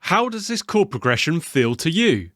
How does this chord progression feel to you?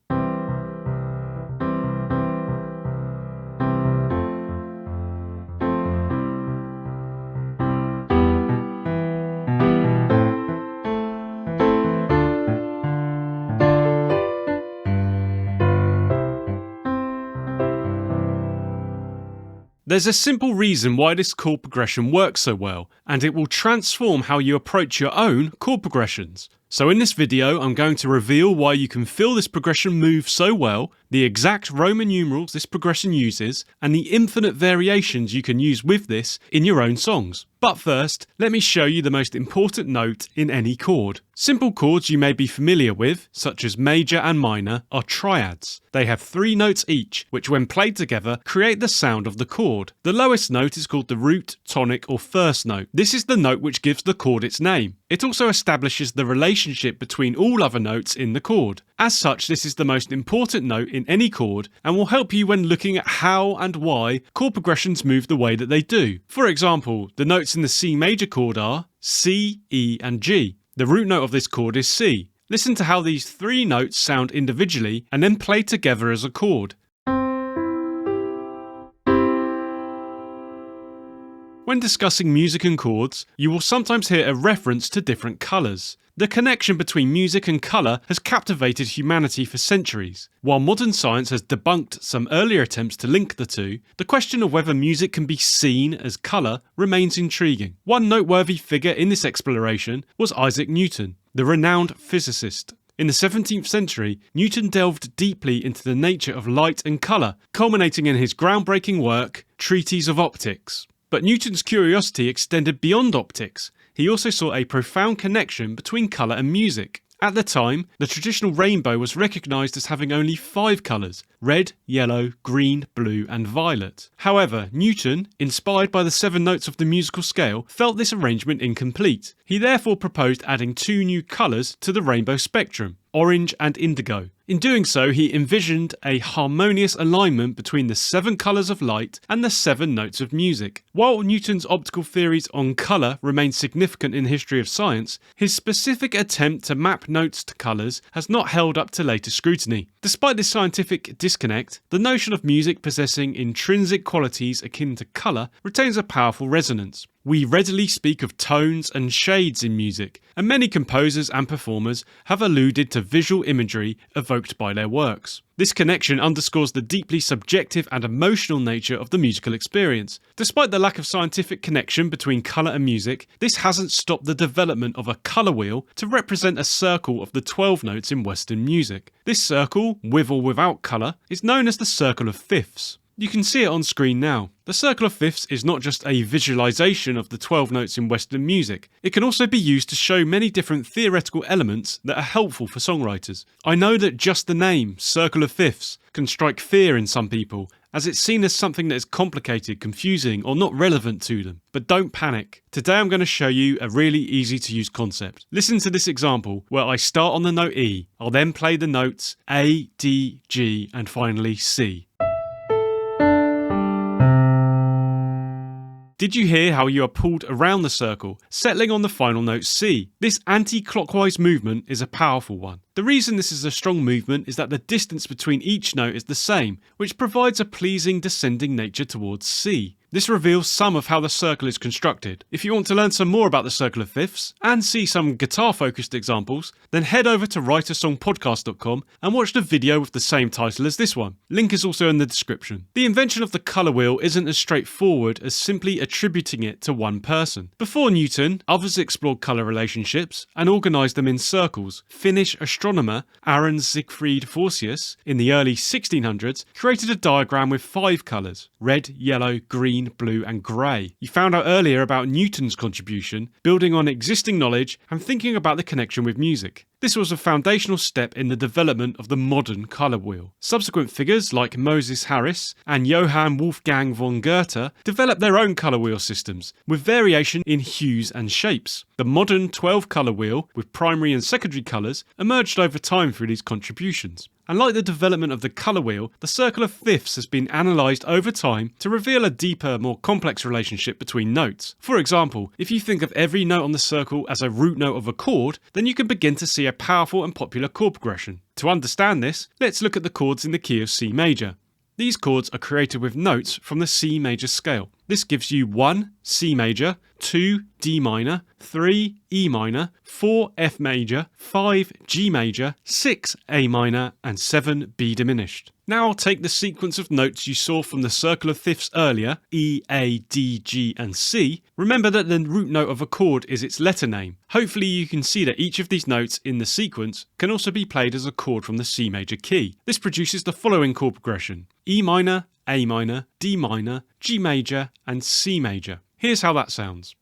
There's a simple reason why this chord progression works so well, and it will transform how you approach your own chord progressions. So in this video, I'm going to reveal why you can feel this progression move so well, the exact Roman numerals this progression uses, and the infinite variations you can use with this in your own songs. But first, let me show you the most important note in any chord. Simple chords you may be familiar with, such as major and minor, are triads. They have 3 notes each, which when played together create the sound of the chord. The lowest note is called the root, tonic, or first note. This is the note which gives the chord its name. It also establishes the relationship between all other notes in the chord. As such, this is the most important note in any chord and will help you when looking at how and why chord progressions move the way that they do. For example, the notes in the C major chord are C, E, and G. The root note of this chord is C. Listen to how these 3 notes sound individually and then play together as a chord. When discussing music and chords, you will sometimes hear a reference to different colours. The connection between music and colour has captivated humanity for centuries. While modern science has debunked some earlier attempts to link the two, the question of whether music can be seen as colour remains intriguing. One noteworthy figure in this exploration was Isaac Newton, the renowned physicist. In the 17th century, Newton delved deeply into the nature of light and colour, culminating in his groundbreaking work, Treatise of Optics. But Newton's curiosity extended beyond optics. He also saw a profound connection between colour and music. At the time, the traditional rainbow was recognised as having only 5 colours: red, yellow, green, blue and violet. However, Newton, inspired by the 7 notes of the musical scale, felt this arrangement incomplete. He therefore proposed adding 2 new colours to the rainbow spectrum: orange and indigo. In doing so, he envisioned a harmonious alignment between the 7 colours of light and the 7 notes of music. While Newton's optical theories on colour remain significant in the history of science, his specific attempt to map notes to colours has not held up to later scrutiny. Despite this scientific disconnect, the notion of music possessing intrinsic qualities akin to colour retains a powerful resonance. We readily speak of tones and shades in music, and many composers and performers have alluded to visual imagery evoked by their works. This connection underscores the deeply subjective and emotional nature of the musical experience. Despite the lack of scientific connection between colour and music, this hasn't stopped the development of a colour wheel to represent a circle of the 12 notes in Western music. This circle, with or without colour, is known as the circle of fifths. You can see it on screen now. The circle of fifths is not just a visualization of the 12 notes in Western music. It can also be used to show many different theoretical elements that are helpful for songwriters. I know that just the name, circle of fifths, can strike fear in some people, as it's seen as something that is complicated, confusing, or not relevant to them. But don't panic. Today I'm going to show you a really easy to use concept. Listen to this example where I start on the note E. I'll then play the notes A, D, G, and finally C. Did you hear how you are pulled around the circle, settling on the final note C? This anti-clockwise movement is a powerful one. The reason this is a strong movement is that the distance between each note is the same, which provides a pleasing descending nature towards C. This reveals some of how the circle is constructed. If you want to learn some more about the circle of fifths and see some guitar-focused examples, then head over to writeasongpodcast.com and watch the video with the same title as this one. Link is also in the description. The invention of the colour wheel isn't as straightforward as simply attributing it to one person. Before Newton, others explored colour relationships and organised them in circles. Finnish astronomer Aaron Siegfried Forsius, in the early 1600s, created a diagram with 5 colours: red, yellow, green, blue and grey. You found out earlier about Newton's contribution, building on existing knowledge and thinking about the connection with music. This was a foundational step in the development of the modern colour wheel. Subsequent figures like Moses Harris and Johann Wolfgang von Goethe developed their own colour wheel systems, with variation in hues and shapes. The modern 12 colour wheel, with primary and secondary colours, emerged over time through these contributions. And like the development of the colour wheel, the circle of fifths has been analysed over time to reveal a deeper, more complex relationship between notes. For example, if you think of every note on the circle as a root note of a chord, then you can begin to see a powerful and popular chord progression. To understand this, let's look at the chords in the key of C major. These chords are created with notes from the C major scale. This gives you 1 C major, 2 D minor, 3 E minor, 4 F major, 5 G major, 6 A minor, and 7 B diminished. Now I'll take the sequence of notes you saw from the circle of fifths earlier, E, A, D, G, and C. Remember that the root note of a chord is its letter name. Hopefully you can see that each of these notes in the sequence can also be played as a chord from the C major key. This produces the following chord progression: E minor, A minor, D minor, G major, and C major. Here's how that sounds.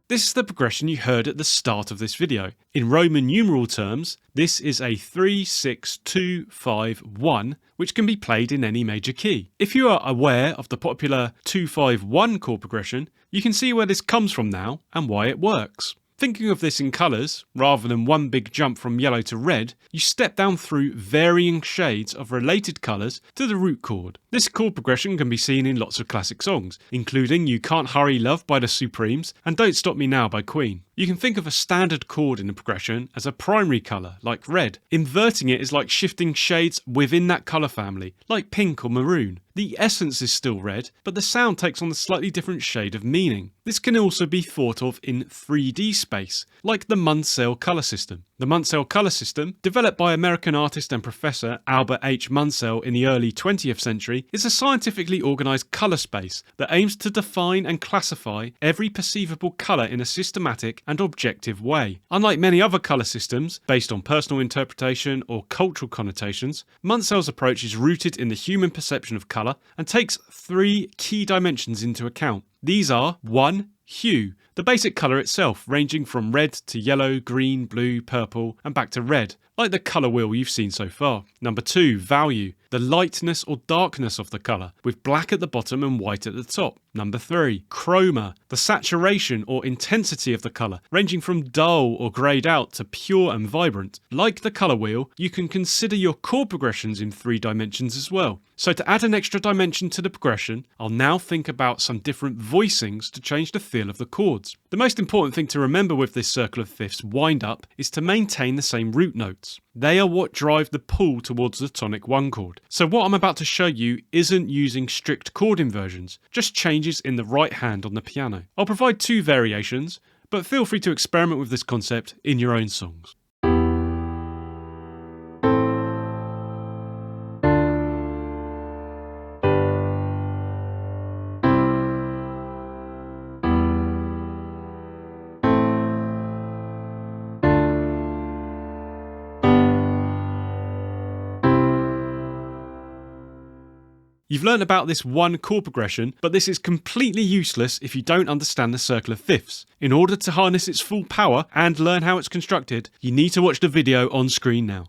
This is the progression you heard at the start of this video. In Roman numeral terms, this is a 3, 6, 2, 5, 1, which can be played in any major key. If you are aware of the popular 2-5-1 chord progression, you can see where this comes from now and why it works. Thinking of this in colours, rather than one big jump from yellow to red, you step down through varying shades of related colours to the root chord. This chord progression can be seen in lots of classic songs, including You Can't Hurry Love by the Supremes and Don't Stop Me Now by Queen. You can think of a standard chord in the progression as a primary colour, like red. Inverting it is like shifting shades within that colour family, like pink or maroon. The essence is still red, but the sound takes on a slightly different shade of meaning. This can also be thought of in 3D space, like the Munsell colour system. The Munsell colour system, developed by American artist and professor Albert H. Munsell in the early 20th century, is a scientifically organised colour space that aims to define and classify every perceivable colour in a systematic and objective way. Unlike many other colour systems, based on personal interpretation or cultural connotations, Munsell's approach is rooted in the human perception of colour and takes 3 key dimensions into account. These are 1. Hue, the basic colour itself, ranging from red to yellow, green, blue, purple, and back to red, like the colour wheel you've seen so far. Number 2, value, the lightness or darkness of the colour, with black at the bottom and white at the top. Number 3, chroma, the saturation or intensity of the colour, ranging from dull or greyed out to pure and vibrant. Like the colour wheel, you can consider your chord progressions in 3 dimensions as well. So to add an extra dimension to the progression, I'll now think about some different voicings to change the feel of the chords. The most important thing to remember with this circle of fifths wind up is to maintain the same root notes. They are what drive the pull towards the tonic 1 chord. So what I'm about to show you isn't using strict chord inversions, just changes in the right hand on the piano. I'll provide 2 variations, but feel free to experiment with this concept in your own songs. You've learned about this 1 chord progression, but this is completely useless if you don't understand the circle of fifths. In order to harness its full power and learn how it's constructed, you need to watch the video on screen now.